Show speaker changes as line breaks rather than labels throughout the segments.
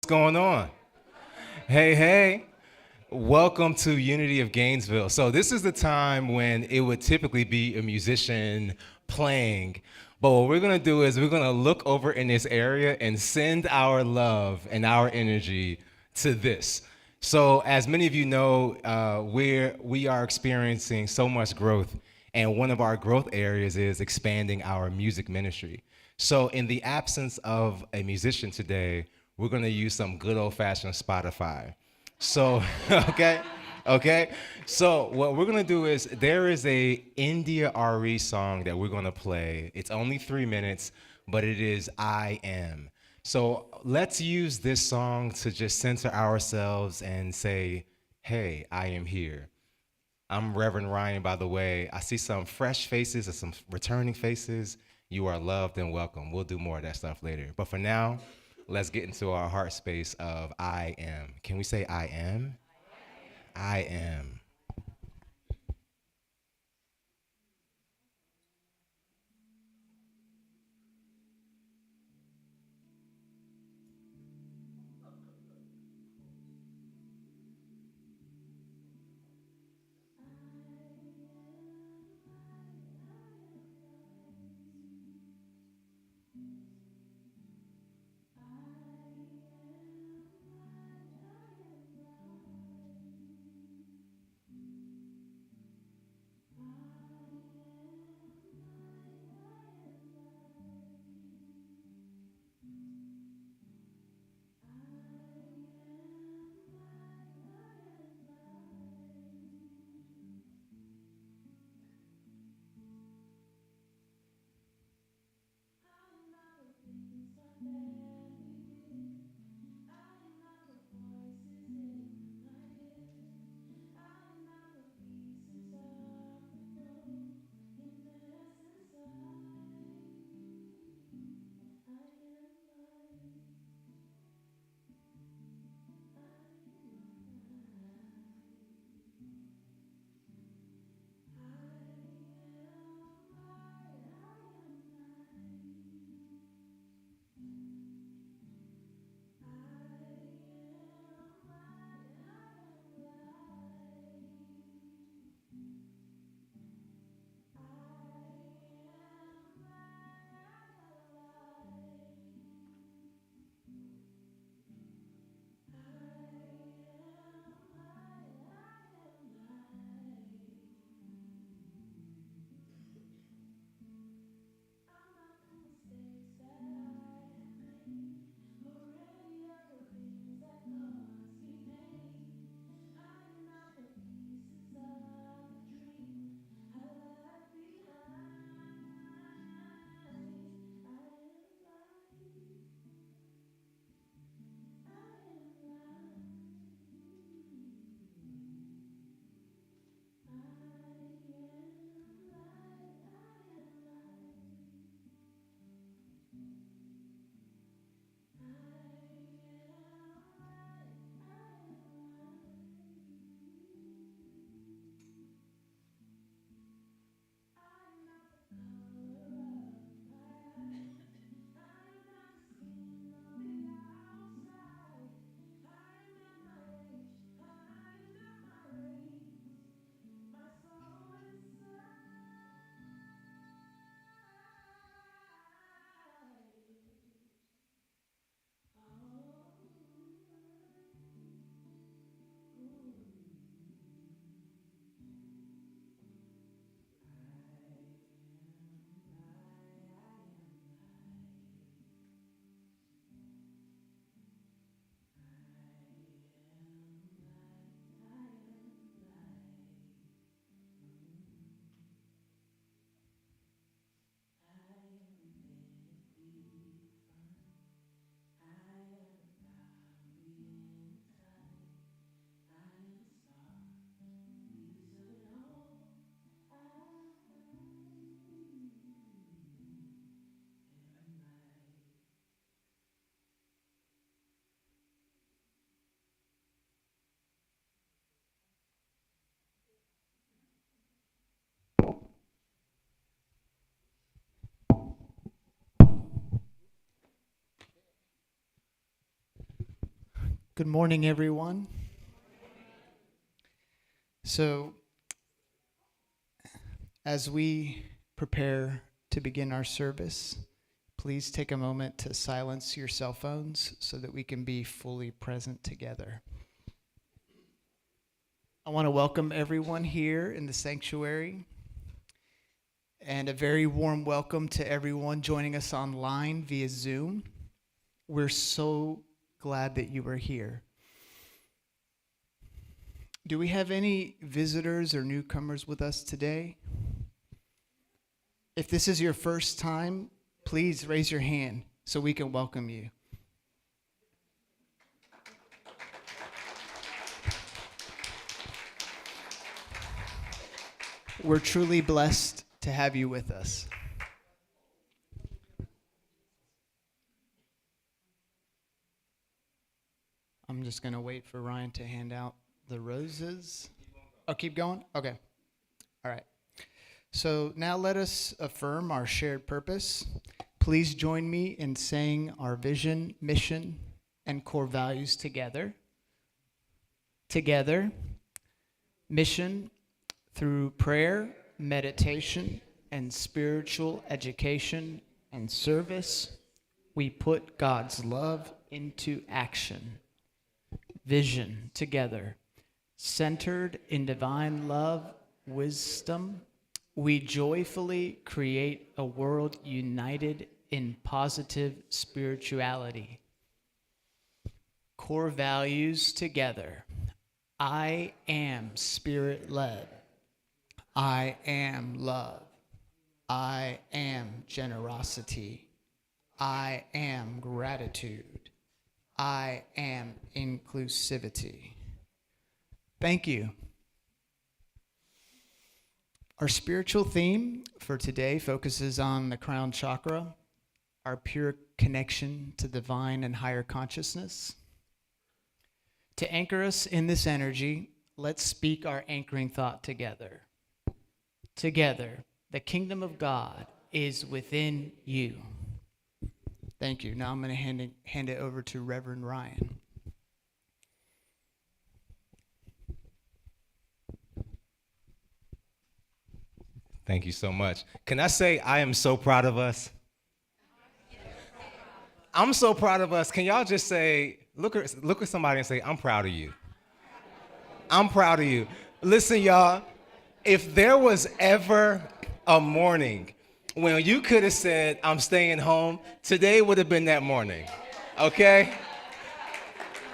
What's going on? Hey, hey. Welcome to Unity of Gainesville. So, this is the time when it would typically be a musician playing. But what we're going to do is we're going to look over in this area and send our love and our energy to this. So, as many of you know, we are experiencing so much growth, and one of our growth areas is expanding our music ministry. So, in the absence of a musician today, we're going to use some good old fashioned Spotify. So, okay, okay. So what we're gonna do is there is a India RE song that we're gonna play. It's only 3 minutes, but it is I Am. So let's use this song to just center ourselves and say, hey, I am here. I'm Reverend Ryan, by the way. I see some fresh faces and some returning faces. You are loved and welcome. We'll do more of that stuff later. But for now, let's get into our heart space of I am. Can we say I am? I am.
Good morning, everyone. So, as we prepare to begin our service, please take a moment to silence your cell phones so that we can be fully present together. I want to welcome everyone here in the sanctuary, and a very warm welcome to everyone joining us online via Zoom. We're so glad that you are here. Do we have any visitors or newcomers with us today? If this is your first time, please raise your hand so we can welcome you. We're truly blessed to have you with us. I'm just going to wait for Ryan to hand out the roses. Oh, keep going? Okay. All right. So now let us affirm our shared purpose. Please join me in saying our vision, mission, and core values together. Together, mission through prayer, meditation, and spiritual education and service, we put God's love into action. Vision together, centered in divine love, wisdom, we joyfully create a world united in positive spirituality. Core values together. I am spirit-led. I am love. I am generosity. I am gratitude. I am inclusivity. Thank you. Our spiritual theme for today focuses on the crown chakra, our pure connection to divine and higher consciousness. To anchor us in this energy, let's speak our anchoring thought together. Together, the kingdom of God is within you. Thank you. Now I'm going to hand it over to Reverend Ryan.
Thank you so much. Can I say I am so proud of us? I'm so proud of us. Can y'all just say, look at somebody and say, I'm proud of you. I'm proud of you. Listen, y'all, if there was ever a morning when you could have said, I'm staying home, today would have been that morning, okay?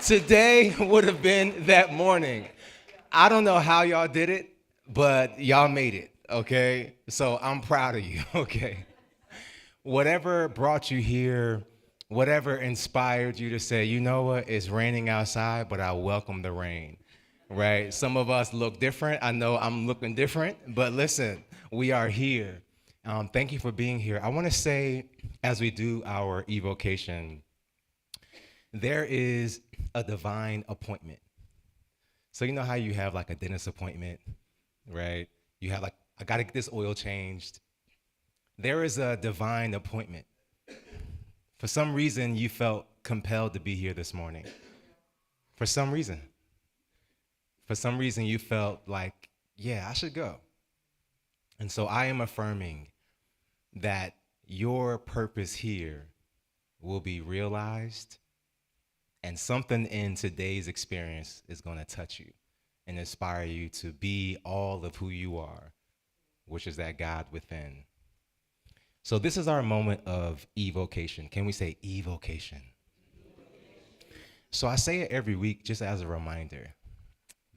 Today would have been that morning. I don't know how y'all did it, but y'all made it, okay? So I'm proud of you, okay? Whatever brought you here, whatever inspired you to say, you know what, it's raining outside, but I welcome the rain, right? Some of us look different. I know I'm looking different, but listen, we are here. Thank you for being here. I want to say, as we do our evocation, there is a divine appointment. So you know how you have like a dentist appointment, right? You have like, I got to get this oil changed. There is a divine appointment. For some reason, you felt compelled to be here this morning. For some reason. For some reason, you felt like, yeah, I should go. And so I am affirming that your purpose here will be realized, and something in today's experience is going to touch you and inspire you to be all of who you are, which is that God within. So this is our moment of evocation. Can we say evocation? So I say it every week just as a reminder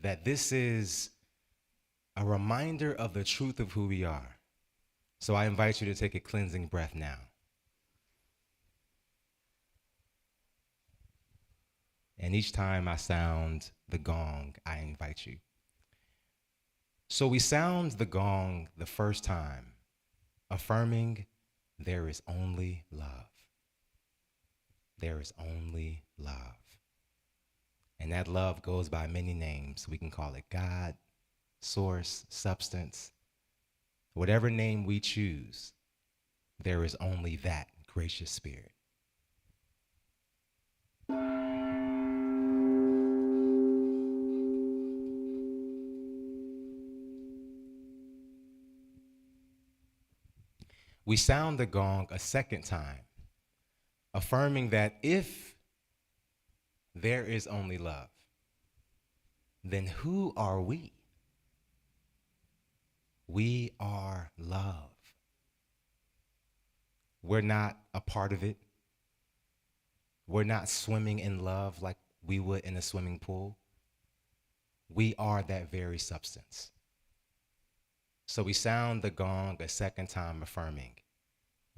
that this is a reminder of the truth of who we are. So I invite you to take a cleansing breath now. And each time I sound the gong, I invite you. So we sound the gong the first time, affirming there is only love. There is only love. And that love goes by many names. We can call it God, source, substance. Whatever name we choose, there is only that gracious spirit. We sound the gong a second time, affirming that if there is only love, then who are we? We are love. We're not a part of it. We're not swimming in love like we would in a swimming pool. We are that very substance. So we sound the gong a second time, affirming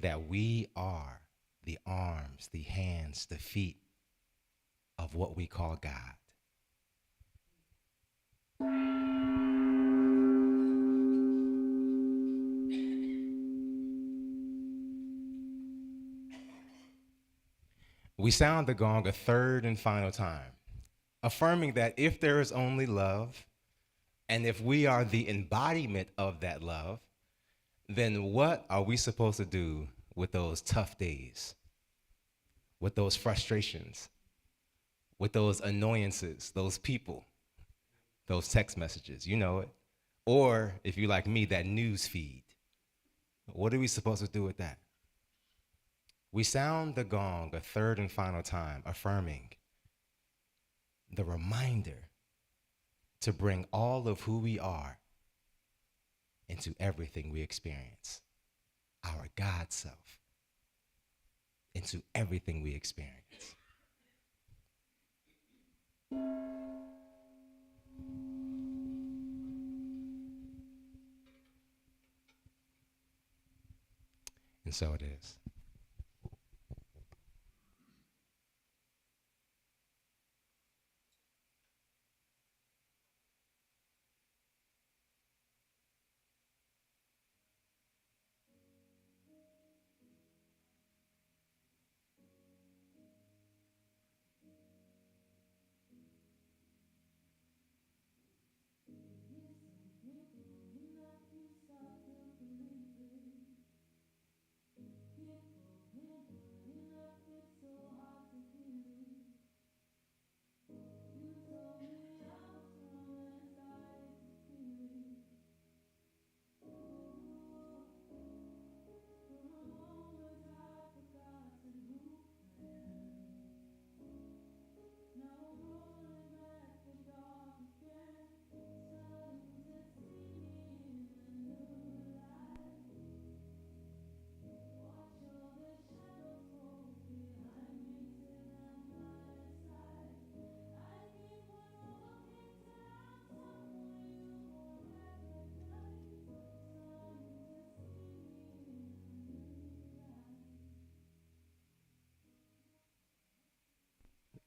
that we are the arms, the hands, the feet of what we call God. We sound the gong a third and final time, affirming that if there is only love, and if we are the embodiment of that love, then what are we supposed to do with those tough days, with those frustrations, with those annoyances, those people, those text messages, you know it? Or if you like me, that news feed. What are we supposed to do with that? We sound the gong a third and final time, affirming the reminder to bring all of who we are into everything we experience, our God self, into everything we experience. And so it is.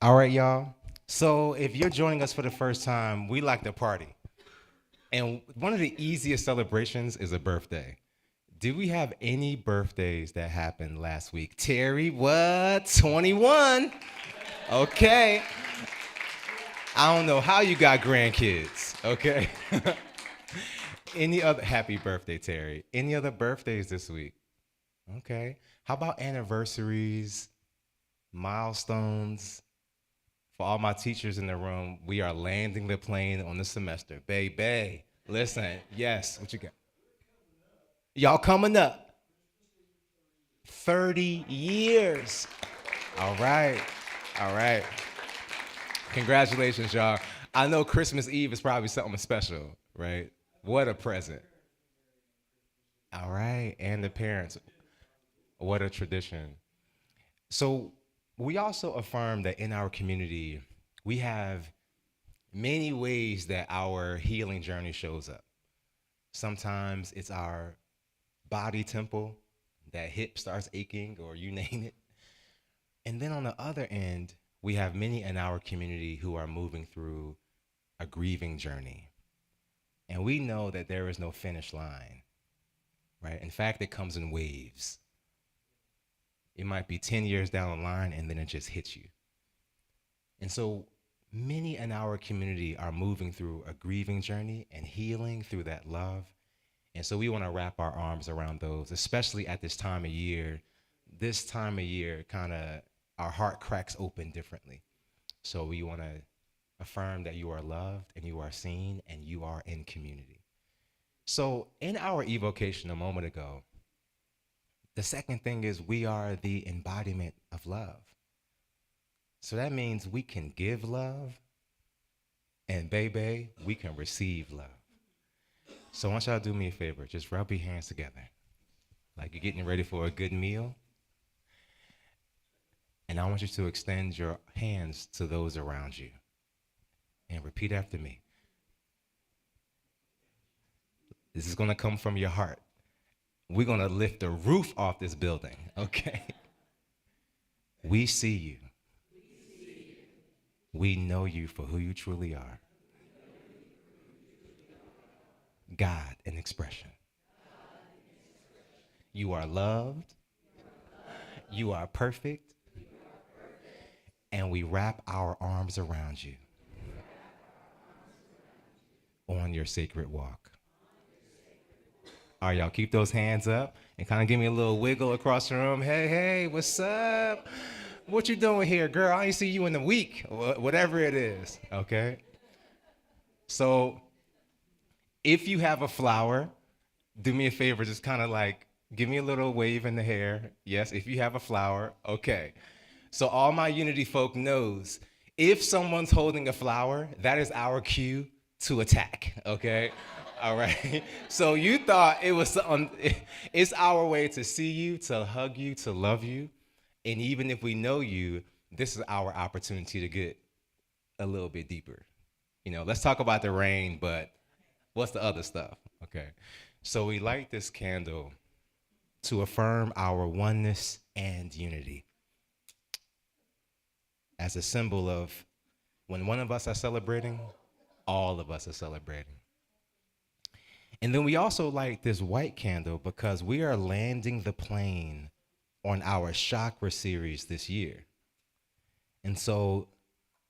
All right, y'all. So if you're joining us for the first time, we like to party. And one of the easiest celebrations is a birthday. Do we have any birthdays that happened last week? Terry, what? 21? Okay. I don't know how you got grandkids, okay? Any other, happy birthday, Terry. Any other birthdays this week? Okay. How about anniversaries, milestones? For all my teachers in the room, we are landing the plane on the semester. Baby, listen, yes, what you got? Y'all coming up. 30 years. All right. All right. Congratulations, y'all. I know Christmas Eve is probably something special, right? What a present. All right. And the parents. What a tradition. So, we also affirm that in our community, we have many ways that our healing journey shows up. Sometimes it's our body temple, that hip starts aching, or you name it. And then on the other end, we have many in our community who are moving through a grieving journey. And we know that there is no finish line, right? In fact, it comes in waves. It might be 10 years down the line and then it just hits you. And so many in our community are moving through a grieving journey and healing through that love. And so we want to wrap our arms around those, especially at this time of year. This time of year, kind of, our heart cracks open differently. So we want to affirm that you are loved and you are seen and you are in community. So in our evocation a moment ago, The second thing is we are the embodiment of love. So that means we can give love, and baby, we can receive love. So I want y'all to do me a favor. Just rub your hands together like you're getting ready for a good meal. And I want you to extend your hands to those around you. And repeat after me. This is going to come from your heart. We're going to lift the roof off this building, okay? We see you. We know you for who you truly are. God in expression. You are loved. You are perfect. And we wrap our arms around you on your sacred walk. All right, y'all, keep those hands up and kind of give me a little wiggle across the room. Hey, hey, what's up? What you doing here, girl? I ain't see you in a week, whatever it is, okay? So if you have a flower, do me a favor, just kind of like give me a little wave in the hair. Yes, if you have a flower, okay. So all my Unity folk knows, if someone's holding a flower, that is our cue to attack, okay? All right. So you thought it was it's our way to see you, to hug you, to love you. And even if we know you, this is our opportunity to get a little bit deeper. You know, let's talk about the rain, but what's the other stuff? Okay. So we light this candle to affirm our oneness and unity as a symbol of when one of us are celebrating, all of us are celebrating. And then we also light this white candle because we are landing the plane on our Chakra series this year. And so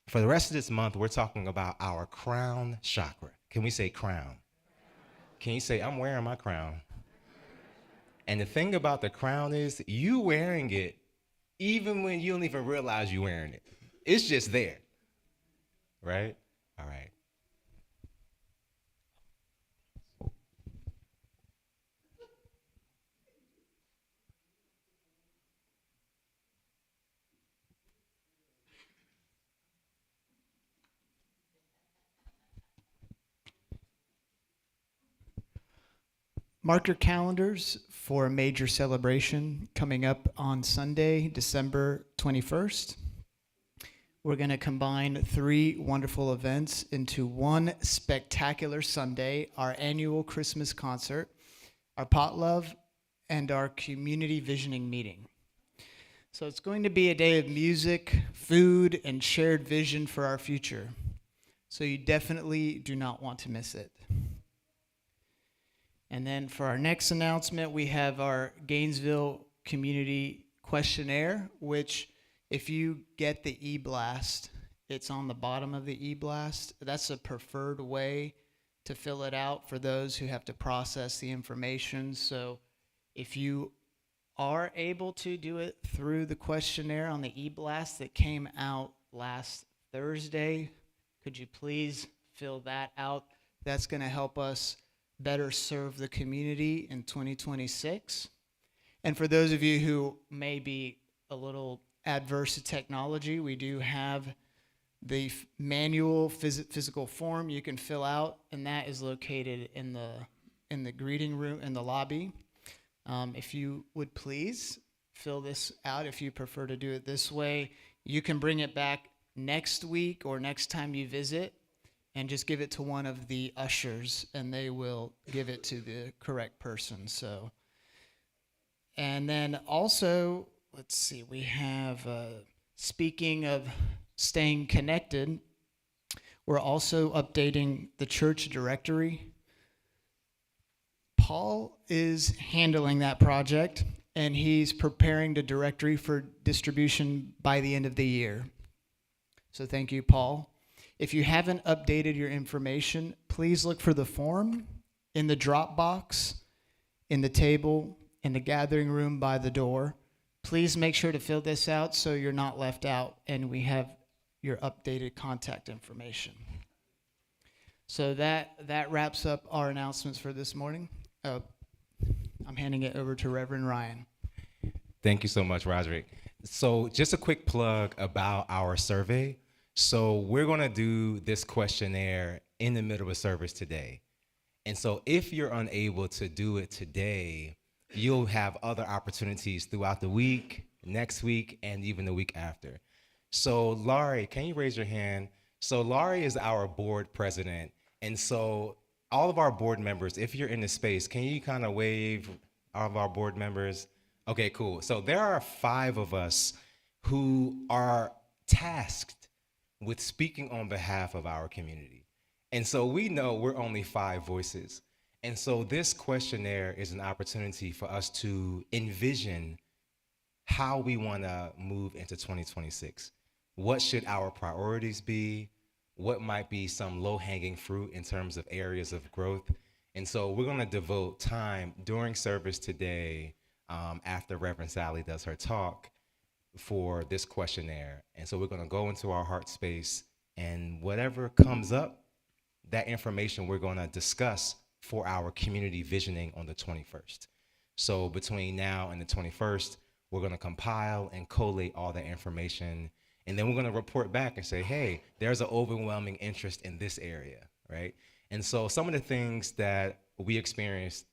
for the rest of this month, we're talking about our crown chakra. Can we say crown? Can you say, I'm wearing my crown? And the thing about the crown is you wearing it even when you don't even realize you're wearing it. It's just there, right? All right.
Mark your calendars for a major celebration coming up on Sunday, December 21st. We're going to combine 3 wonderful events into one spectacular Sunday, our annual Christmas concert, our potluck, and our community visioning meeting. So it's going to be a day of music, food, and shared vision for our future. So you definitely do not want to miss it. And then for our next announcement, we have our Gainesville Community Questionnaire, which if you get the e-blast, it's on the bottom of the e-blast. That's a preferred way to fill it out for those who have to process the information. So if you are able to do it through the questionnaire on the e-blast that came out last Thursday, could you please fill that out? That's going to help us better serve the community in 2026. And for those of you who may be a little adverse to technology, we do have the manual physical form you can fill out, and that is located in the greeting room in the lobby. If you would please fill this out if you prefer to do it this way. You can bring it back next week or next time you visit and just give it to one of the ushers, and they will give it to the correct person. So, and then also, let's see, we have, speaking of staying connected, we're also updating the church directory. Paul is handling that project, and he's preparing the directory for distribution by the end of the year. So thank you, Paul. If you haven't updated your information, please look for the form in the drop box, in the table, in the gathering room by the door. Please make sure to fill this out so you're not left out and we have your updated contact information. So that wraps up our announcements for this morning. I'm handing it over to Reverend Ryan.
Thank you so much, Roderick. So, just a quick plug about our survey. So, we're going to do this questionnaire in the middle of service today. And so, if you're unable to do it today, you'll have other opportunities throughout the week, next week, and even the week after. So, Laurie, can you raise your hand? So, Laurie is our board president. And so, all of our board members, if you're in the space, can you kind of wave all of our board members? Okay, cool. So, there are 5 of us who are tasked with speaking on behalf of our community. And so we know we're only 5 voices. And so this questionnaire is an opportunity for us to envision how we want to move into 2026. What should our priorities be? What might be some low hanging fruit in terms of areas of growth? And so we're going to devote time during service today, after Reverend Sally does her talk, for this questionnaire. And so we're going to go into our heart space, and whatever comes up, that information we're going to discuss for our community visioning on the 21st. So between now and the 21st, we're going to compile and collate all that information. And then we're going to report back and say, hey, there's an overwhelming interest in this area, right? And so some of the things that we experienced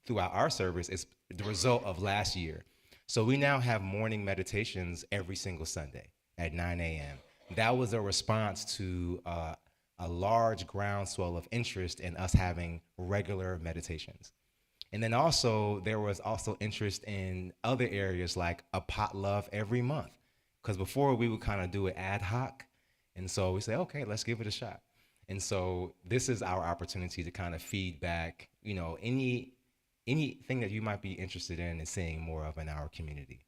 throughout our service is the result of last year. So we now have morning meditations every single Sunday at 9 a.m. That was a response to a large groundswell of interest in us having regular meditations. And then also, there was also interest in other areas like a potluck every month. Because before we would kind of do it ad hoc. And so we say, okay, let's give it a shot. And so this is our opportunity to kind of feedback, anything that you might be interested in and seeing more of in our community.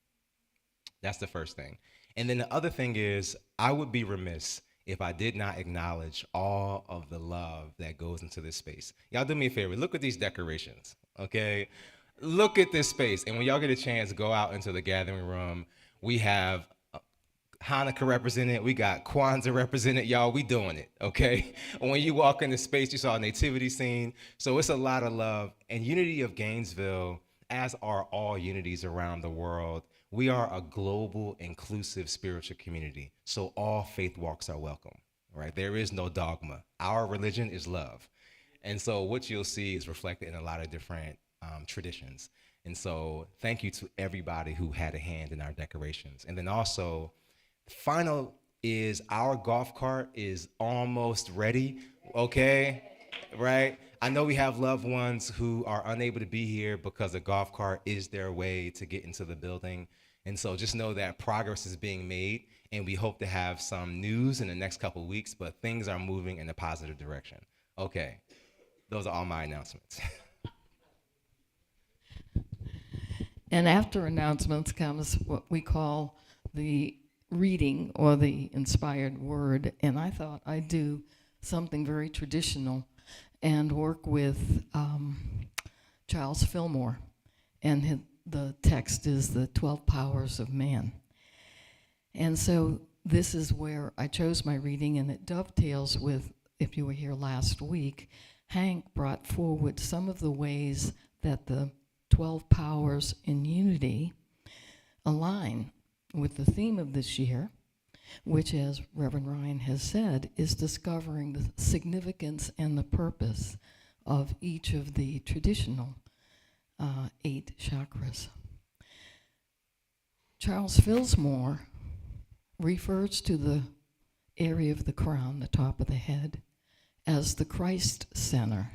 That's the first thing. And then the other thing is, I would be remiss if I did not acknowledge all of the love that goes into this space. Y'all do me a favor, look at these decorations, okay? Look at this space. And when y'all get a chance, go out into the gathering room. We have Hanukkah represented. We got Kwanzaa represented. Y'all, we doing it, okay? When you walk into space, you saw a nativity scene. So it's a lot of love. And Unity of Gainesville, as are all unities around the world, we are a global, inclusive spiritual community. So all faith walks are welcome, right? There is no dogma. Our religion is love. And so what you'll see is reflected in a lot of different traditions. And so thank you to everybody who had a hand in our decorations. And then also, final is our golf cart is almost ready, okay? Right? I know we have loved ones who are unable to be here because the golf cart is their way to get into the building. And so just know that progress is being made, and we hope to have some news in the next couple of weeks, but things are moving in a positive direction. Okay, those are all my announcements.
And after announcements comes what we call the reading or the inspired word. And I thought I'd do something very traditional and work with Charles Fillmore. And the text is the 12 Powers of Man. And so this is where I chose my reading, and it dovetails with, if you were here last week, Hank brought forward some of the ways that the 12 powers in unity align with the theme of this year, which, as Reverend Ryan has said, is discovering the significance and the purpose of each of the traditional 8 chakras. Charles Fillmore refers to the area of the crown, the top of the head, as the Christ center.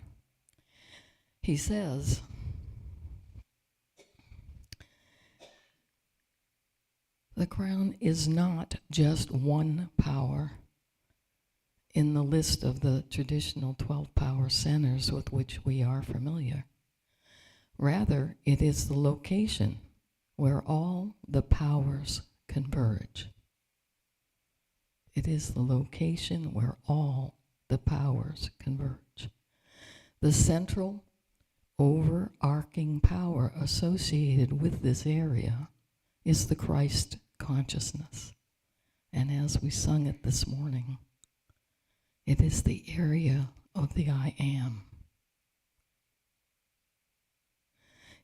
He says, the crown is not just one power in the list of the traditional 12 power centers with which we are familiar. Rather, it is the location where all the powers converge. It is the location where all the powers converge. The central overarching power associated with this area is the Christ consciousness. And as we sung it this morning, it is the area of the I am.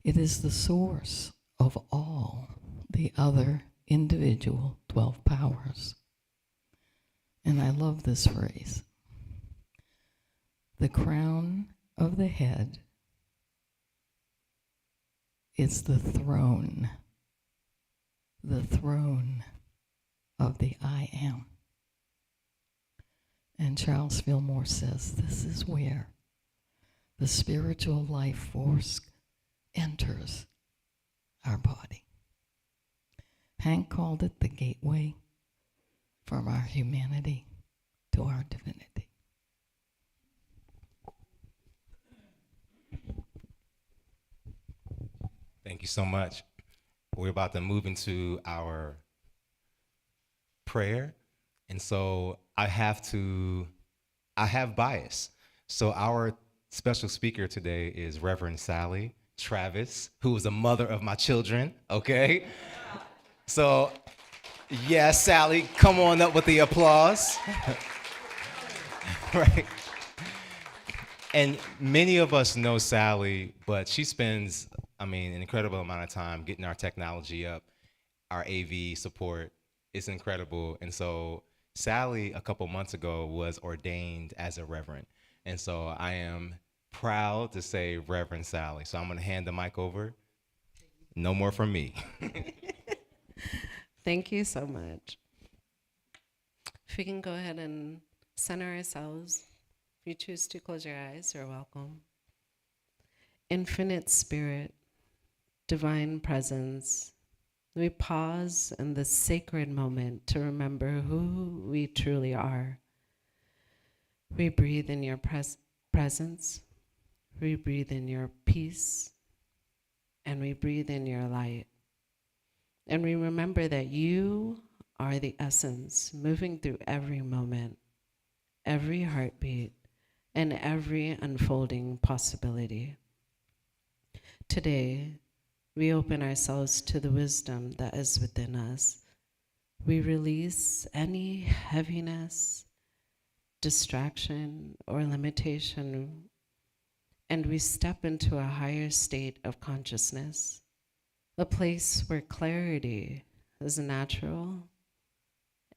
It is the source of all the other individual 12 powers. And I love this phrase. The crown of the head is the throne of the I am. And Charles Fillmore says this is where the spiritual life force enters our body. Hank called it the gateway from our humanity to our divinity.
Thank you so much. We're about to move into our prayer. And so I have bias. So our special speaker today is Reverend Sally Travis, who is the mother of my children, okay? So, yeah, Sally, come on up with the applause. Right? And many of us know Sally, but she spends, an incredible amount of time getting our technology up, our AV support. It's incredible. And so Sally, a couple months ago, was ordained as a reverend. And so I am proud to say Reverend Sally. So I'm going to hand the mic over. No more from me.
Thank you so much. If we can go ahead and center ourselves. If you choose to close your eyes, you're welcome. Infinite Spirit, Divine Presence, we pause in this sacred moment to remember who we truly are. We breathe in your presence, we breathe in your peace, and we breathe in your light. And we remember that you are the essence moving through every moment, every heartbeat, and every unfolding possibility. Today, we open ourselves to the wisdom that is within us. We release any heaviness, distraction, or limitation, and we step into a higher state of consciousness, a place where clarity is natural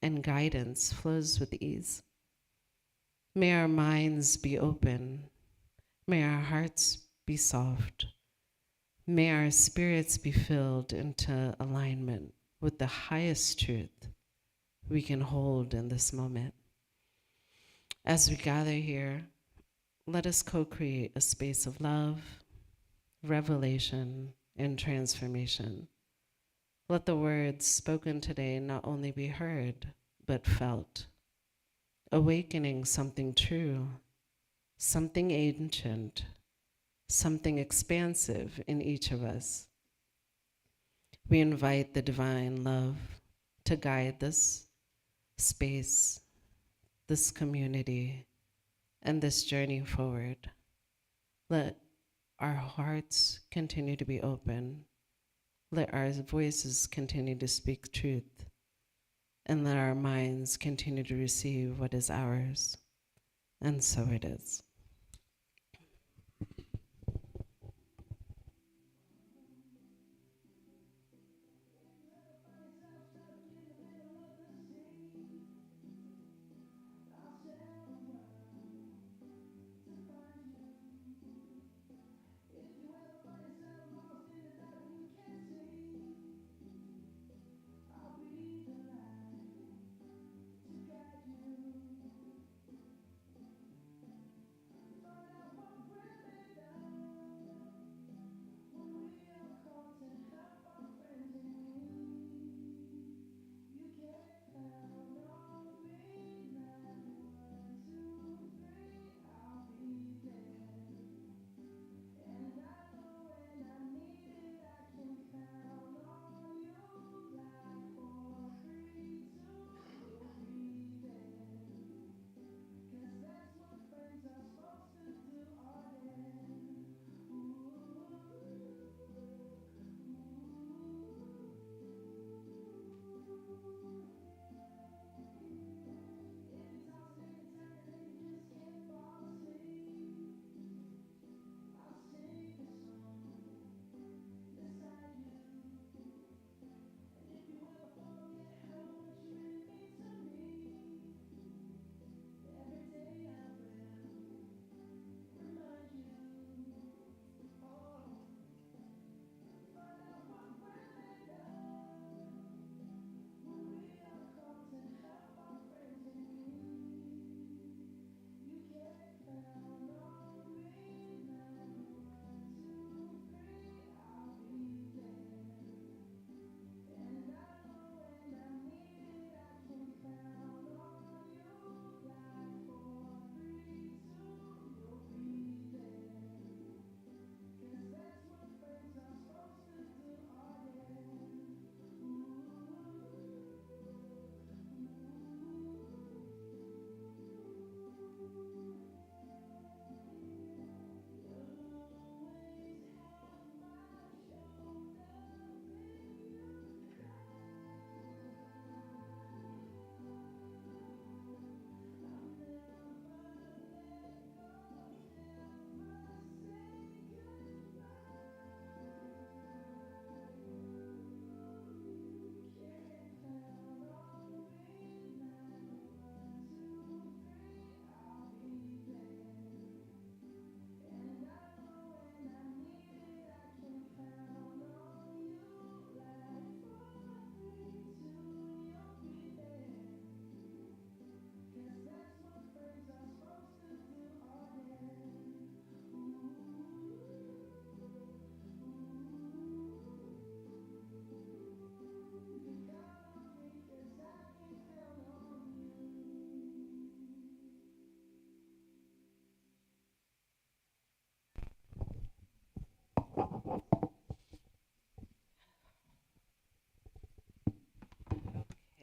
and guidance flows with ease. May our minds be open. May our hearts be soft. May our spirits be filled into alignment with the highest truth we can hold in this moment. As we gather here, let us co-create a space of love, revelation, and transformation. Let the words spoken today not only be heard, but felt, awakening something true, something ancient, something expansive in each of us. We invite the divine love to guide this space, this community, and this journey forward. Let our hearts continue to be open. Let our voices continue to speak truth. And let our minds continue to receive what is ours. And so it is.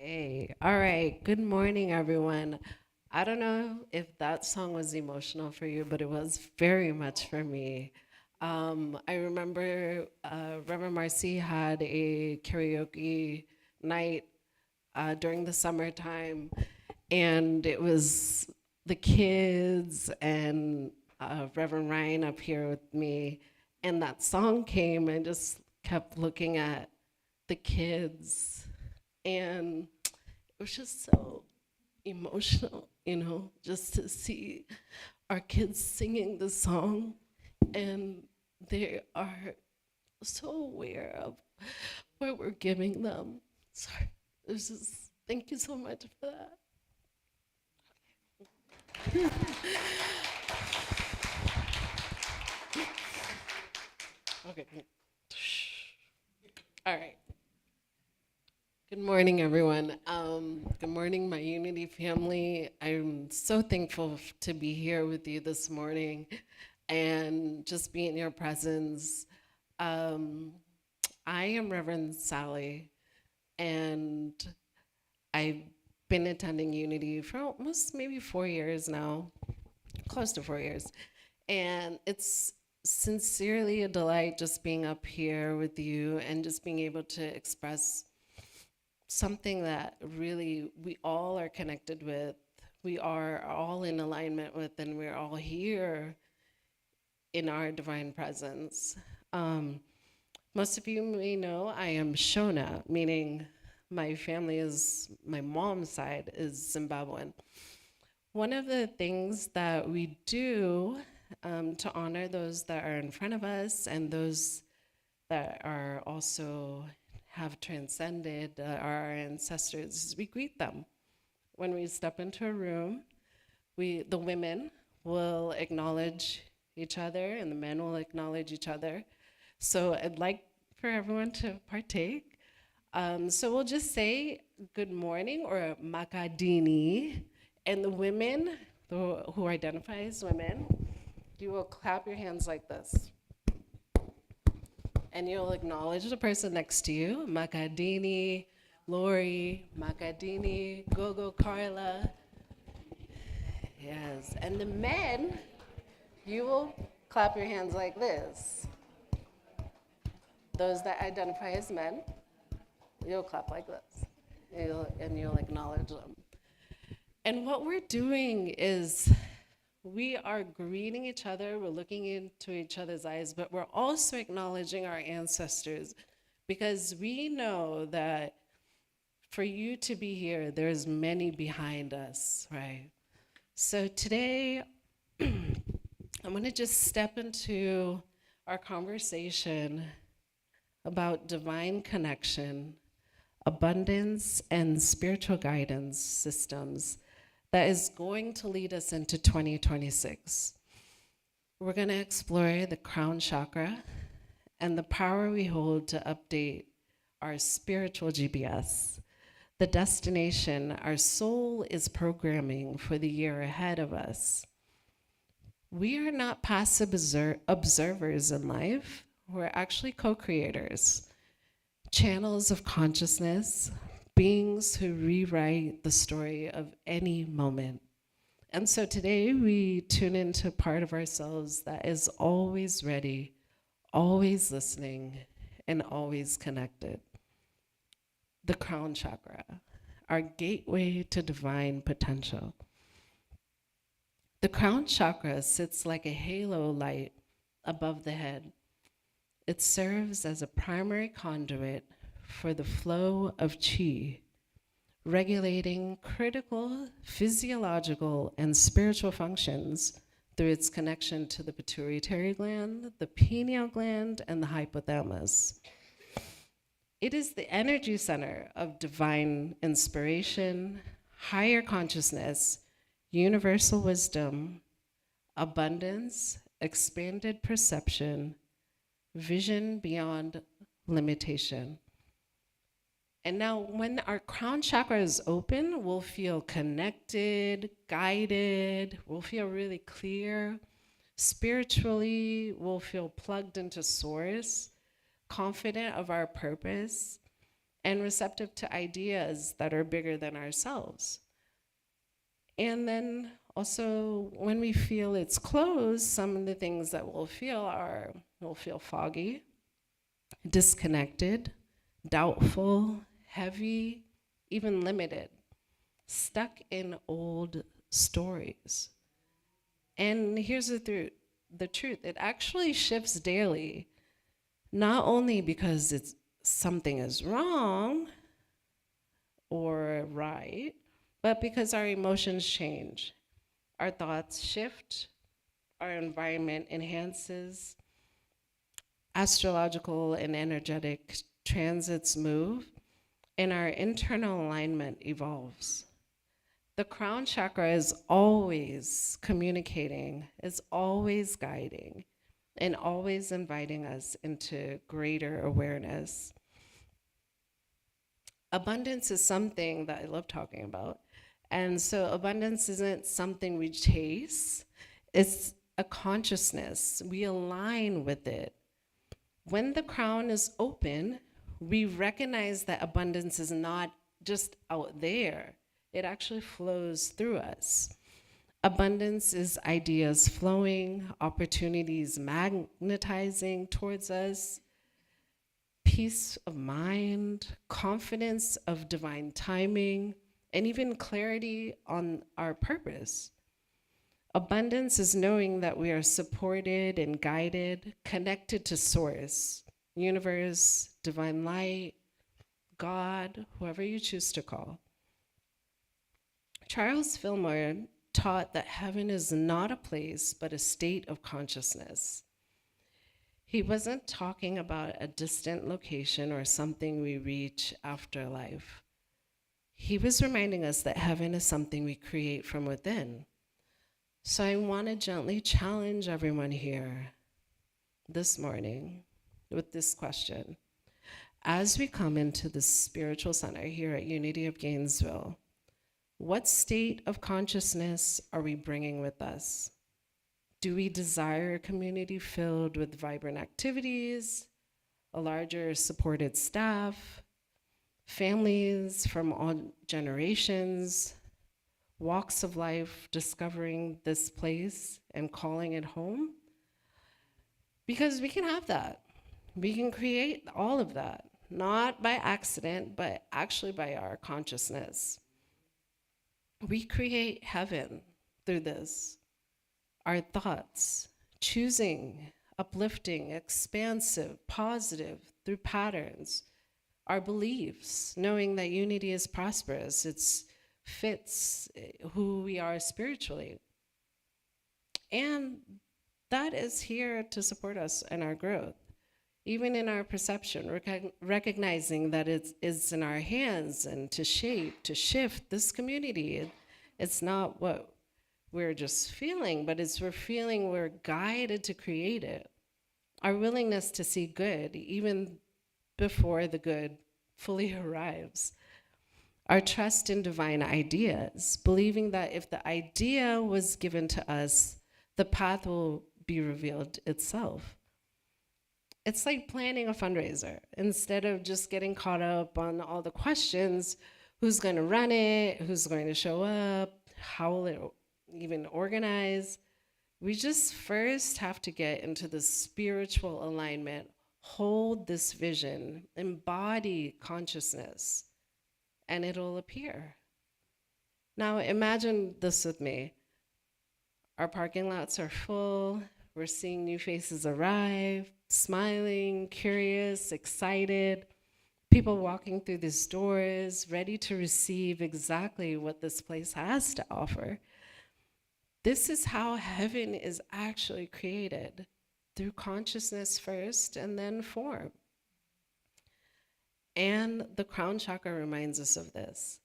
Okay. All right. Good morning, everyone. I don't know if that song was emotional for you, but it was very much for me. I remember Reverend Marcy had a karaoke night during the summertime, and it was the kids and Reverend Ryan up here with me, and that song came and just kept looking at the kids, and it was just so emotional, just to see our kids singing the song, and they are so aware of what we're giving them. Sorry, it's just, thank you so much for that. Okay. All right. Good morning, everyone. Good morning, my Unity family. I'm so thankful to be here with you this morning and just be in your presence. I am Reverend Sally, and I've been attending Unity for almost maybe 4 years now, close to 4 years. And it's sincerely a delight just being up here with you and just being able to express something that really we all are connected with, we are all in alignment with, and we're all here in our divine presence. Most of you may know I am Shona, meaning my mom's side is Zimbabwean. One of the things that we do to honor those that are in front of us and those that are also have transcended our ancestors is we greet them. When we step into a room, the women will acknowledge each other and the men will acknowledge each other. So I'd like for everyone to partake. So we'll just say good morning or makadini, and the women who identify as women, you will clap your hands like this. And you'll acknowledge the person next to you, Makadini, Lori, Makadini, Gogo, Carla. Yes, and the men, you will clap your hands like this. Those that identify as men, you'll clap like this. And you'll acknowledge them. And what we're doing is we are greeting each other, we're looking into each other's eyes, but we're also acknowledging our ancestors, because we know that for you to be here, there's many behind us, right? So today, I'm gonna just step into our conversation about divine connection, abundance, and spiritual guidance systems that is going to lead us into 2026. We're going to explore the crown chakra and the power we hold to update our spiritual GPS, the destination our soul is programming for the year ahead of us. We are not passive observers in life, we're actually co-creators, channels of consciousness, beings who rewrite the story of any moment. And so today we tune into a part of ourselves that is always ready, always listening, and always connected. The crown chakra, our gateway to divine potential. The crown chakra sits like a halo light above the head. It serves as a primary conduit for the flow of chi, regulating critical physiological and spiritual functions through its connection to the pituitary gland, the pineal gland, and the hypothalamus. It is the energy center of divine inspiration, higher consciousness, universal wisdom, abundance, expanded perception, vision beyond limitation. And now when our crown chakra is open, we'll feel connected, guided, we'll feel really clear. Spiritually, we'll feel plugged into source, confident of our purpose, and receptive to ideas that are bigger than ourselves. And then also, when we feel it's closed, some of the things that we'll feel foggy, disconnected, doubtful, heavy, even limited, stuck in old stories. And here's the truth, it actually shifts daily, not only because something is wrong or right, but because our emotions change. Our thoughts shift, our environment enhances, astrological and energetic transits move, and our internal alignment evolves. The crown chakra is always communicating, is always guiding, and always inviting us into greater awareness. Abundance is something that I love talking about. And so abundance isn't something we chase, it's a consciousness. We align with it. When the crown is open, we recognize that abundance is not just out there. It actually flows through us. Abundance is ideas flowing, opportunities magnetizing towards us, peace of mind, confidence of divine timing, and even clarity on our purpose. Abundance is knowing that we are supported and guided, connected to source, universe, divine light, God, whoever you choose to call. Charles Fillmore taught that heaven is not a place, but a state of consciousness. He wasn't talking about a distant location or something we reach after life. He was reminding us that heaven is something we create from within. So I want to gently challenge everyone here this morning with this question. As we come into the spiritual center here at Unity of Gainesville, what state of consciousness are we bringing with us? Do we desire a community filled with vibrant activities, a larger supported staff, families from all generations, walks of life discovering this place and calling it home? Because we can have that. We can create all of that, not by accident, but actually by our consciousness. We create heaven through this. Our thoughts, choosing, uplifting, expansive, positive through patterns. Our beliefs, knowing that unity is prosperous, it fits who we are spiritually. And that is here to support us in our growth. Even in our perception, recognizing that it is in our hands and to shape, to shift this community. It's not what we're just feeling, but we're feeling we're guided to create it. Our willingness to see good, even before the good fully arrives. Our trust in divine ideas, believing that if the idea was given to us, the path will be revealed itself. It's like planning a fundraiser. Instead of just getting caught up on all the questions, who's going to run it, who's going to show up, how will it even organize, we just first have to get into the spiritual alignment, hold this vision, embody consciousness, and it'll appear. Now imagine this with me. Our parking lots are full. We're seeing new faces arrive, smiling, curious, excited. People walking through these doors, ready to receive exactly what this place has to offer. This is how heaven is actually created, through consciousness first and then form. And the crown chakra reminds us of this.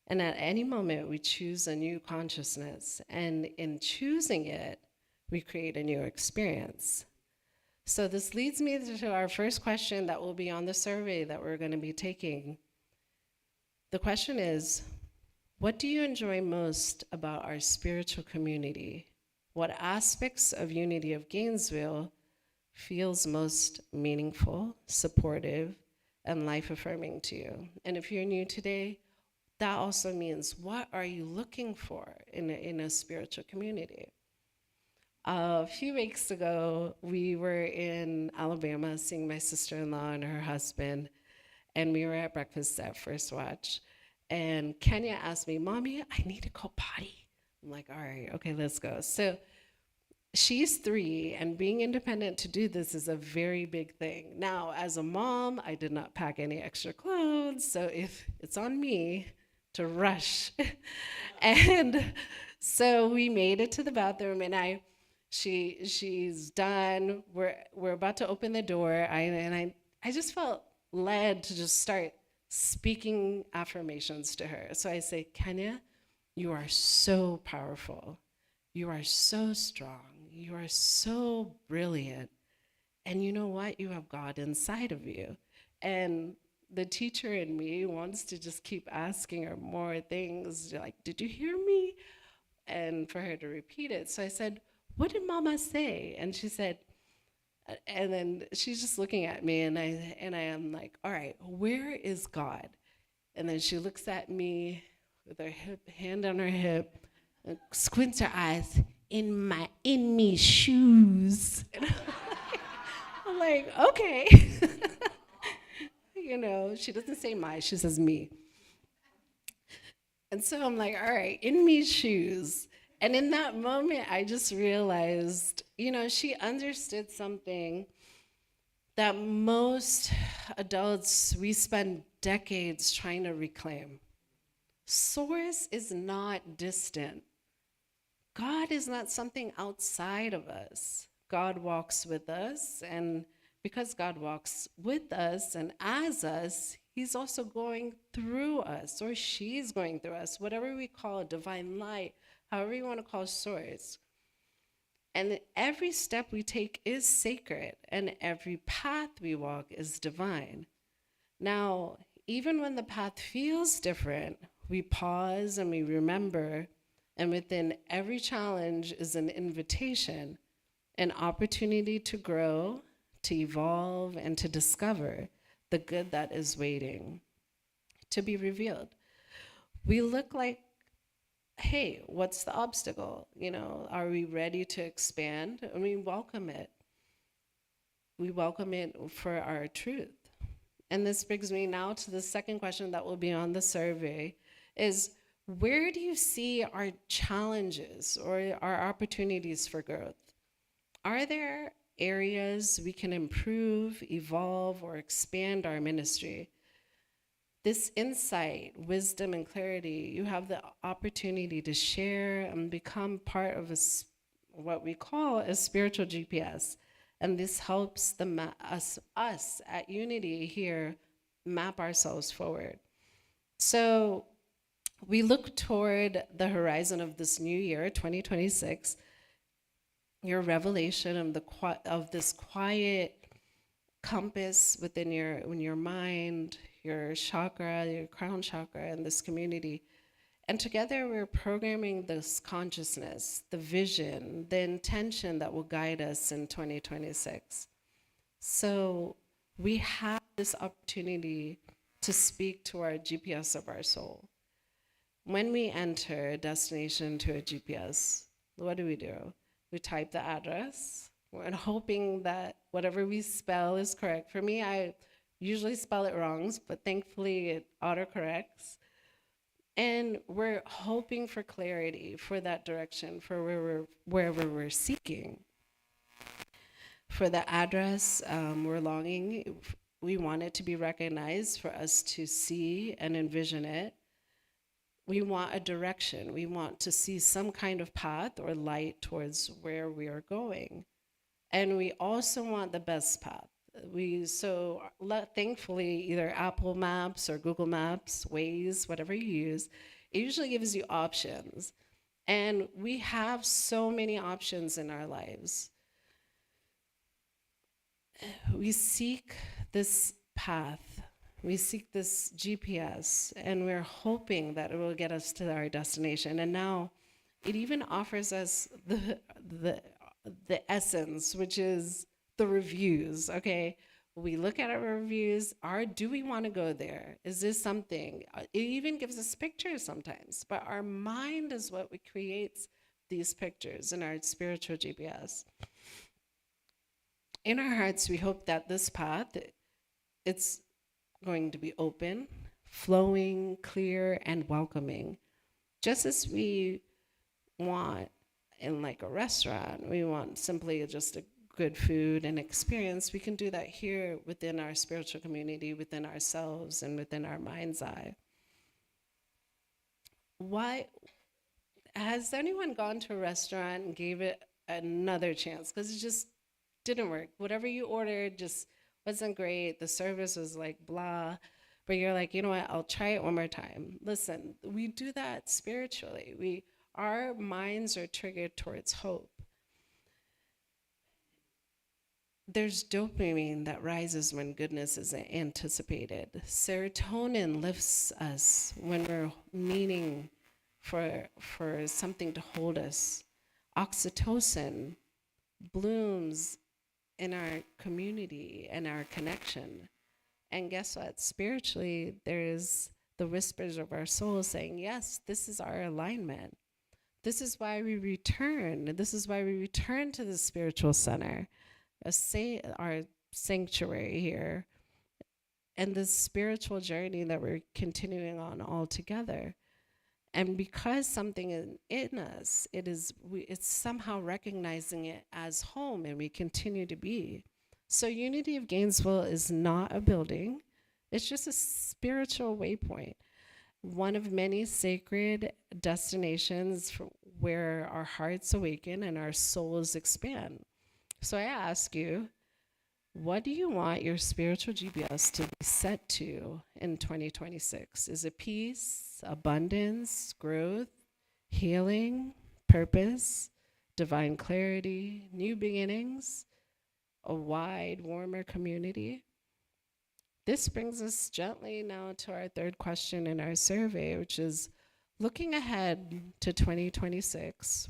And at any moment, we choose a new consciousness. And in choosing it, we create a new experience. So this leads me to our first question that will be on the survey that we're going to be taking. The question is, what do you enjoy most about our spiritual community? What aspects of Unity of Gainesville feels most meaningful, supportive, and life affirming to you. And if you're new today, that also means, what are you looking for in a spiritual community? A few weeks ago, we were in Alabama seeing my sister-in-law and her husband, and we were at breakfast at First Watch. And Kenya asked me, Mommy, I need to go potty. I'm like, all right, okay, let's go. So she's 3, and being independent to do this is a very big thing. Now, as a mom, I did not pack any extra clothes, so if it's on me to rush. And so we made it to the bathroom, and she's done. We're about to open the door. I just felt led to just start speaking affirmations to her. So I say, Kenya, you are so powerful. You are so strong. You are so brilliant. And you know what? You have God inside of you. And the teacher in me wants to just keep asking her more things, like, did you hear me? And for her to repeat it. So I said, what did Mama say? And she said, and then she's just looking at me, and I am like, all right, where is God? And then she looks at me with her hand on her hip, and squints her eyes, in me shoes. And I'm like, okay. You know, she doesn't say my, she says me. And so I'm like, all right, in me shoes. And in that moment, I just realized, you know, she understood something that most adults, we spend decades trying to reclaim. Source is not distant. God is not something outside of us. God walks with us, and because God walks with us and as us, he's also going through us, or she's going through us, whatever we call divine light, however you want to call source. And every step we take is sacred, and every path we walk is divine. Now, even when the path feels different, we pause and we remember, and within every challenge is an invitation, an opportunity to grow, to evolve, and to discover the good that is waiting to be revealed. We look like, hey, what's the obstacle? You know, are we ready to expand? And we welcome it. We welcome it for our truth. And this brings me now to the second question that will be on the survey, is where do you see our challenges or our opportunities for growth? Are there areas we can improve, evolve, or expand our ministry? This insight, wisdom, and clarity, you have the opportunity to share and become part of what we call a spiritual GPS. And this helps us at Unity here map ourselves forward. So we look toward the horizon of this new year, 2026, your revelation of this quiet compass within your mind, your chakra, your crown chakra, and this community. And together we're programming this consciousness, the vision, the intention that will guide us in 2026. So we have this opportunity to speak to our GPS of our soul. When we enter a destination to a GPS, what do? We type the address, and hoping that whatever we spell is correct. For me, I usually spell it wrong, but thankfully it autocorrects. And we're hoping for clarity for that direction, for wherever we're seeking. For the address we're longing, we want it to be recognized for us to see and envision it. We want a direction. We want to see some kind of path or light towards where we are going. And we also want the best path. Thankfully, either Apple Maps or Google Maps, Waze, whatever you use, it usually gives you options. And we have so many options in our lives. We seek this path. We seek this GPS, and we're hoping that it will get us to our destination. And now it even offers us the essence, which is the reviews, okay? We look at our reviews. Do we want to go there? Is this something? It even gives us pictures sometimes, but our mind is what creates these pictures in our spiritual GPS. In our hearts, we hope that this path, it's going to be open, flowing, clear, and welcoming. Just as we want in like a restaurant, we want simply just a good food and experience, we can do that here within our spiritual community, within ourselves, and within our mind's eye. Why has anyone gone to a restaurant and gave it another chance? Because it just didn't work. Whatever you ordered just wasn't great. The service was like blah. But you're like, you know what, I'll try it one more time. Listen, we do that spiritually. Our minds are triggered towards hope. There's dopamine that rises when goodness is anticipated. Serotonin lifts us when we're meaning for something to hold us. Oxytocin blooms in our community and our connection. And guess what? Spiritually, there's the whispers of our soul saying, yes, this is our alignment. This is why we return. This is why we return to the spiritual center, our sanctuary here, and this spiritual journey that we're continuing on all together. And because something is in us, it's somehow recognizing it as home, and we continue to be. So Unity of Gainesville is not a building. It's just a spiritual waypoint, one of many sacred destinations where our hearts awaken and our souls expand. So I ask you, what do you want your spiritual GPS to be set to in 2026? Is it peace, abundance, growth, healing, purpose, divine clarity, new beginnings, a wide, warmer community? This brings us gently now to our third question in our survey, which is looking ahead to 2026,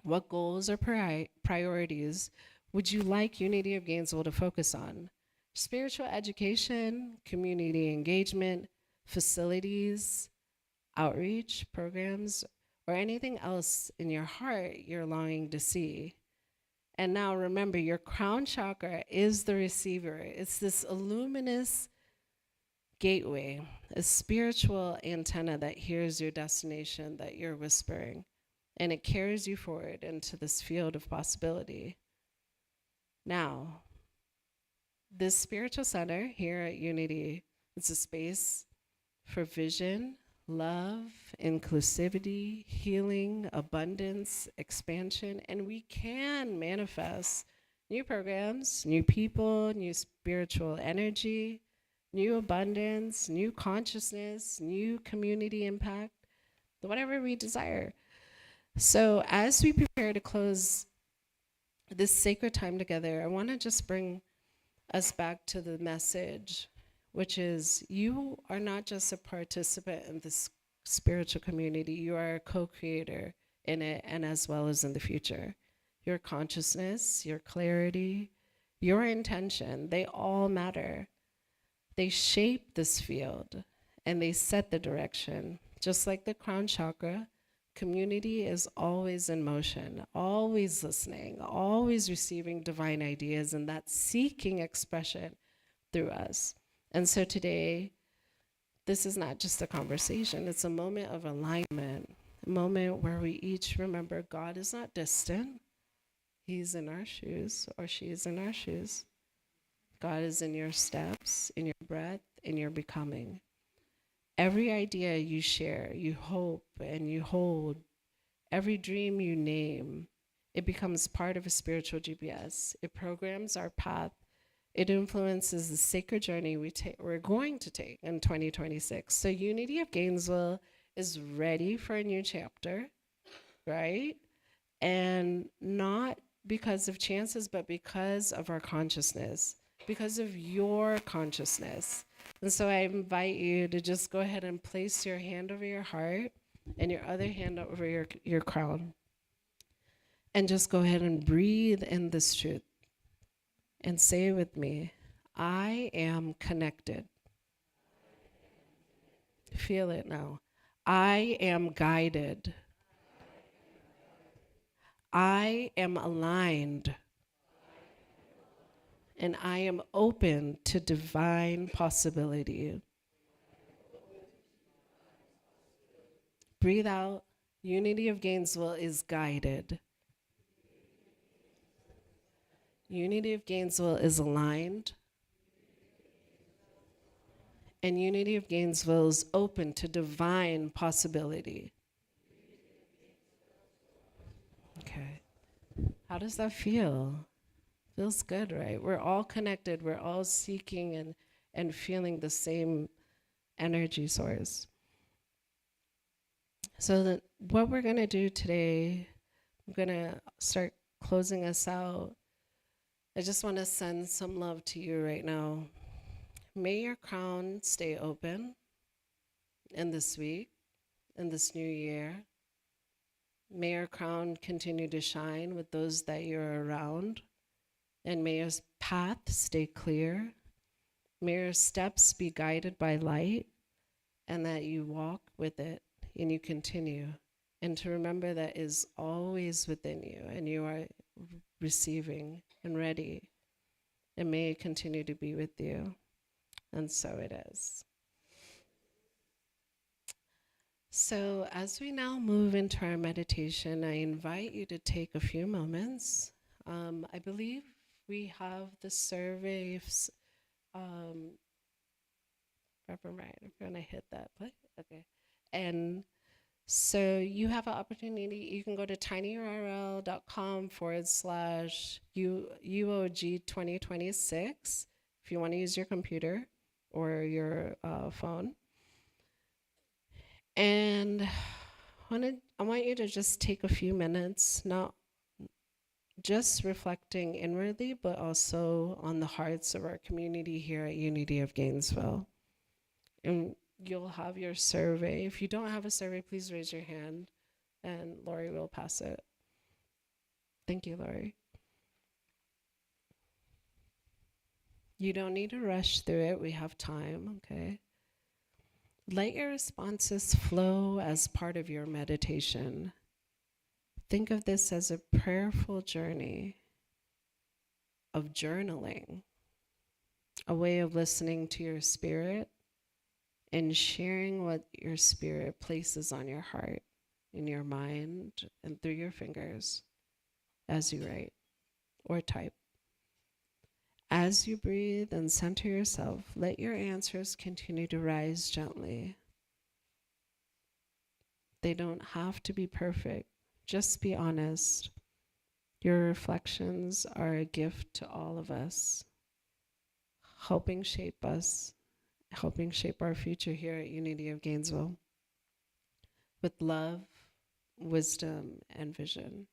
what goals or priorities would you like Unity of Gainesville to focus on? Spiritual education, community engagement, facilities, outreach programs, or anything else in your heart you're longing to see. And now remember, your crown chakra is the receiver. It's this luminous gateway, a spiritual antenna that hears your destination that you're whispering, and it carries you forward into this field of possibility. Now, this spiritual center here at Unity, it's a space for vision, love, inclusivity, healing, abundance, expansion, and we can manifest new programs, new people, new spiritual energy, new abundance, new consciousness, new community impact, whatever we desire. So as we prepare to close this sacred time together, I want to just bring us back to the message, which is you are not just a participant in this spiritual community, you are a co-creator in it, and as well as in the future. Your consciousness, your clarity, your intention, they all matter. They shape this field and they set the direction. Just like the crown chakra, community is always in motion, always listening, always receiving divine ideas, and that's seeking expression through us. And so today, this is not just a conversation, it's a moment of alignment, a moment where we each remember God is not distant. He's in our shoes, or she is in our shoes. God is in your steps, in your breath, in your becoming. Every idea you share, you hope and you hold, every dream you name, it becomes part of a spiritual GPS. It programs our path. It influences the sacred journey we're going to take in 2026. So Unity of Gainesville is ready for a new chapter, right? And not because of chances, but because of our consciousness, because of your consciousness. And so I invite you to just go ahead and place your hand over your heart and your other hand over your crown. And just go ahead and breathe in this truth. And say with me, I am connected. Feel it now. I am guided. I am aligned. And I am open to divine possibility. Breathe out. Unity of Gainesville is guided. Unity of Gainesville is aligned. And Unity of Gainesville is open to divine possibility. Okay. How does that feel? Feels good, right? We're all connected. We're all seeking and feeling the same energy source. So what we're going to do today, I'm going to start closing us out. I just want to send some love to you right now. May your crown stay open in this week, in this new year. May your crown continue to shine with those that you're around. And may your path stay clear. May your steps be guided by light, and that you walk with it and you continue. And to remember that is always within you, and you are receiving and ready. And may it continue to be with you. And so it is. So as we now move into our meditation, I invite you to take a few moments. I believe we have the surveys. Right, I'm gonna hit that play. Okay. And so you have an opportunity, you can go to tinyurl.com/UOG 2026 if you want to use your computer or your phone. And I want you to just take a few minutes, not just reflecting inwardly, but also on the hearts of our community here at Unity of Gainesville. And you'll have your survey. If you don't have a survey, please raise your hand and Lori will pass it. Thank you, Lori. You don't need to rush through it. We have time, okay? Let your responses flow as part of your meditation. Think of this as a prayerful journey of journaling, a way of listening to your spirit and sharing what your spirit places on your heart, in your mind, and through your fingers as you write or type. As you breathe and center yourself, let your answers continue to rise gently. They don't have to be perfect. Just be honest. Your reflections are a gift to all of us, helping shape us, helping shape our future here at Unity of Gainesville with love, wisdom, and vision.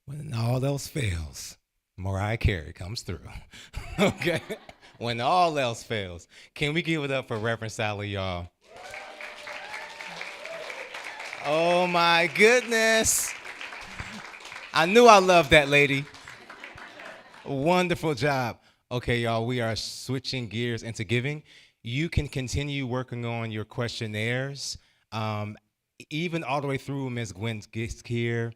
When all else fails, Mariah Carey comes through. Okay? When all else fails. Can we give it up for Reverend Sally, y'all? Oh my goodness. I knew I loved that lady. Wonderful job. Okay, y'all, we are switching gears into giving. You can continue working on your questionnaires, even all the way through Ms. Gwen gets here.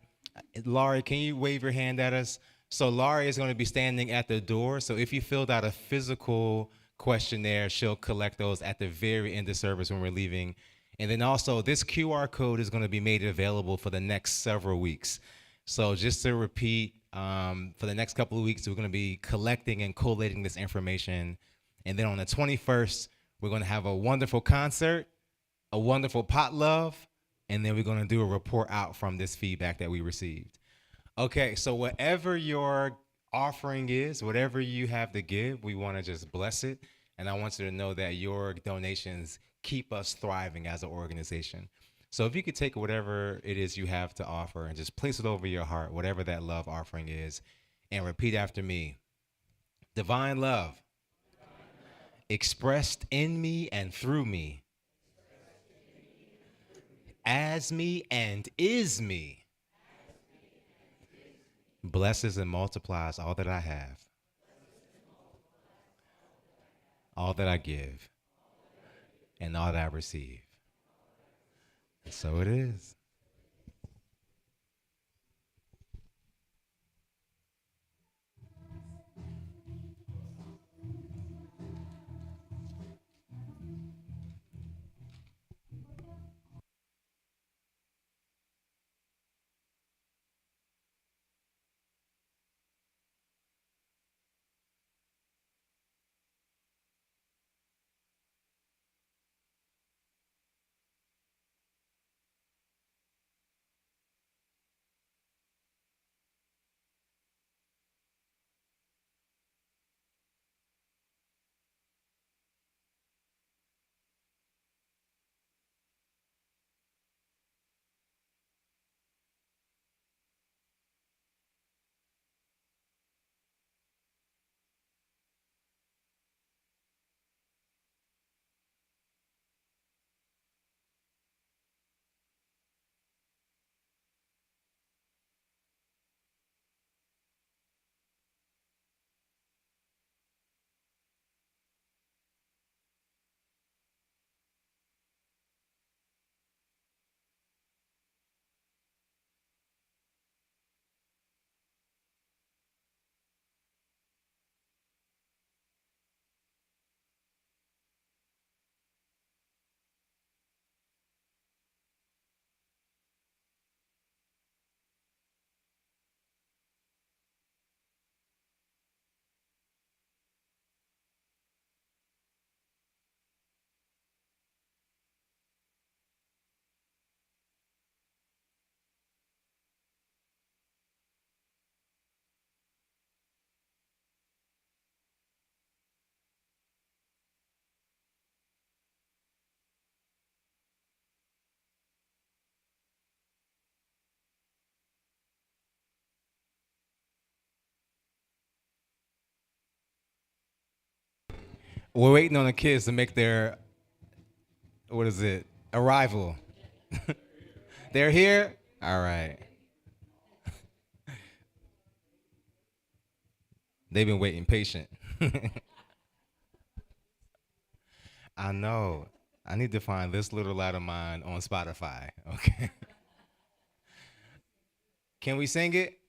Laurie, can you wave your hand at us? So Laurie is going to be standing at the door. So if you filled out a physical questionnaire, she'll collect those at the very end of service when we're leaving. And then also, this QR code is going to be made available for the next several weeks. So just to repeat, for the next couple of weeks, we're going to be collecting and collating this information. And then on the 21st, we're going to have a wonderful concert, a wonderful potluck, and then we're going to do a report out from this feedback that we received. Okay, so whatever your offering is, whatever you have to give, we want to just bless it. And I want you to know that your donations keep us thriving as an organization. So if you could take whatever it is you have to offer and just place it over your heart, whatever that love offering is, and repeat after me. Divine love expressed in me and through me, as me and is me, blesses and multiplies all that I have, all that I give, and all that I receive. And so it is. We're waiting on the kids to make their, what is it, arrival. They're here? All right. They've been waiting patient. I know. I need to find This Little Light of Mine on Spotify. Okay. Can we sing it?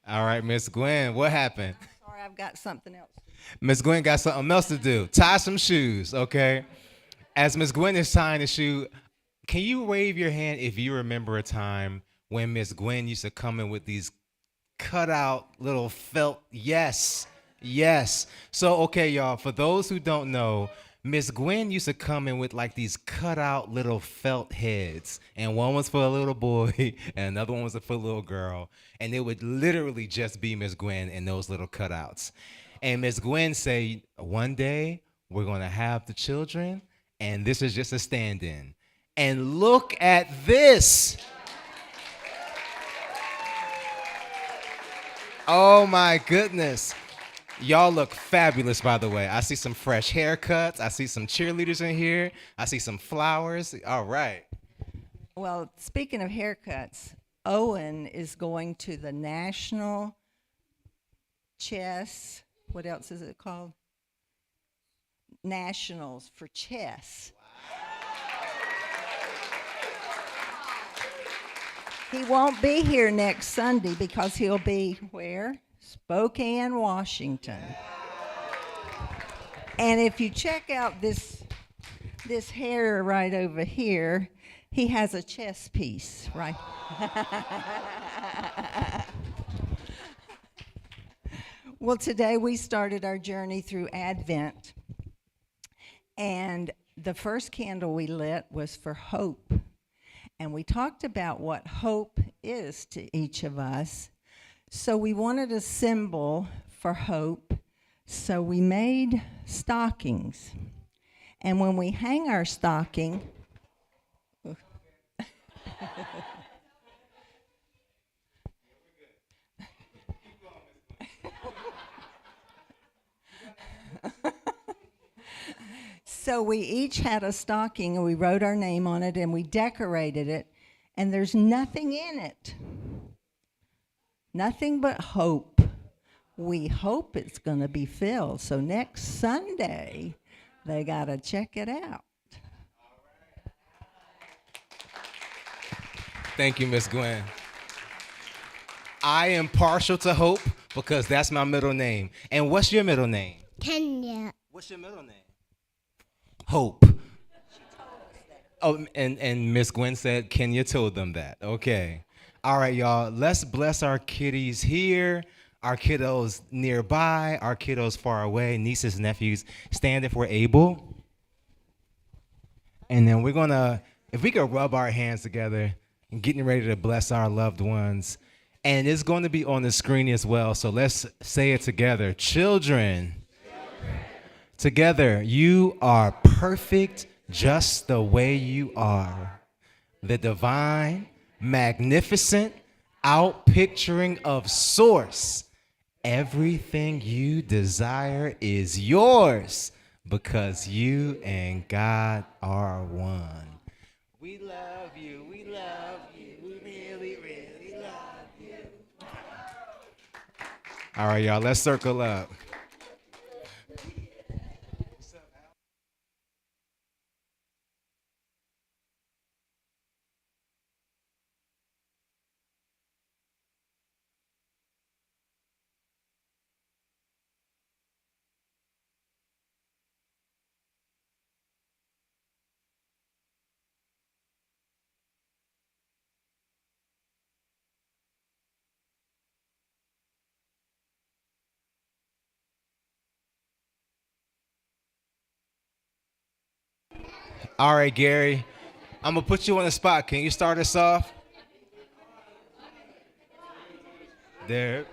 All right, Miss Gwen, what happened?
Sorry, I've got something else.
Miss Gwen got something else to do. Tie some shoes, okay? As Miss Gwen is tying the shoe, can you wave your hand if you remember a time when Miss Gwen used to come in with these cut out little felt, yes, Yes. So, okay, y'all, for those who don't know, Miss Gwen used to come in with like these cutout little felt heads, and one was for a little boy, and another one was for a little girl, and it would literally just be Miss Gwen and those little cutouts. And Miss Gwen say, one day we're gonna have the children, and this is just a stand-in. And look at this. Oh my goodness. Y'all look fabulous, by the way. I see some fresh haircuts. I see some cheerleaders in here. I see some flowers. All right.
Well, speaking of haircuts, Owen is going to the National Chess, what else is it called? Nationals for chess. He won't be here next Sunday because he'll be where? Spokane, Washington. And if you check out this hair right over here, he has a chess piece, right? Well, today we started our journey through Advent, and the first candle we lit was for hope. And we talked about what hope is to each of us. So we wanted a symbol for hope, so we made stockings. And when we hang our stocking, so we each had a stocking and we wrote our name on it and we decorated it, and there's nothing in it. Nothing but hope. We hope it's going to be filled. So next Sunday, they got to check it out.
Thank you, Miss Gwen. I am partial to Hope because that's my middle name. And what's your middle name?
Kenya.
What's your middle name? Hope. Oh, and Miss Gwen said Kenya told them that. Okay. All right, y'all. Let's bless our kiddies here, our kiddos nearby, our kiddos far away, nieces, nephews. Stand if we're able. And then we're gonna, if we could rub our hands together and getting ready to bless our loved ones. And it's going to be on the screen as well. So let's say it together. Children. Together, you are perfect just the way you are. The divine, magnificent outpicturing of Source. Everything you desire is yours because you and God are one. We love you. We love you. We really, really love you. All right, y'all, let's circle up. All right, Gary, I'm gonna put you on the spot. Can you start us off? There.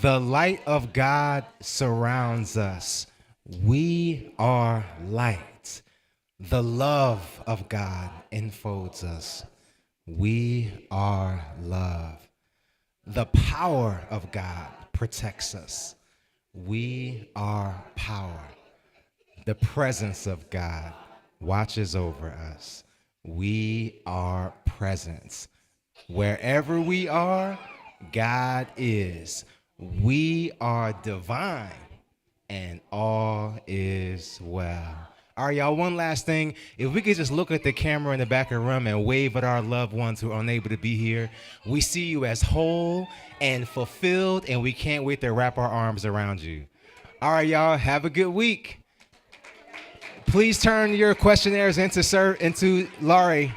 The light of God surrounds us. We are light. The love of God enfolds us. We are love. The power of God protects us. We are power. The presence of God watches over us. We are presence. Wherever we are, God is. We are divine, and all is well. All right, y'all, one last thing. If we could just look at the camera in the back of the room and wave at our loved ones who are unable to be here. We see you as whole and fulfilled, and we can't wait to wrap our arms around you. All right, y'all, have a good week. Please turn your questionnaires into Laurie.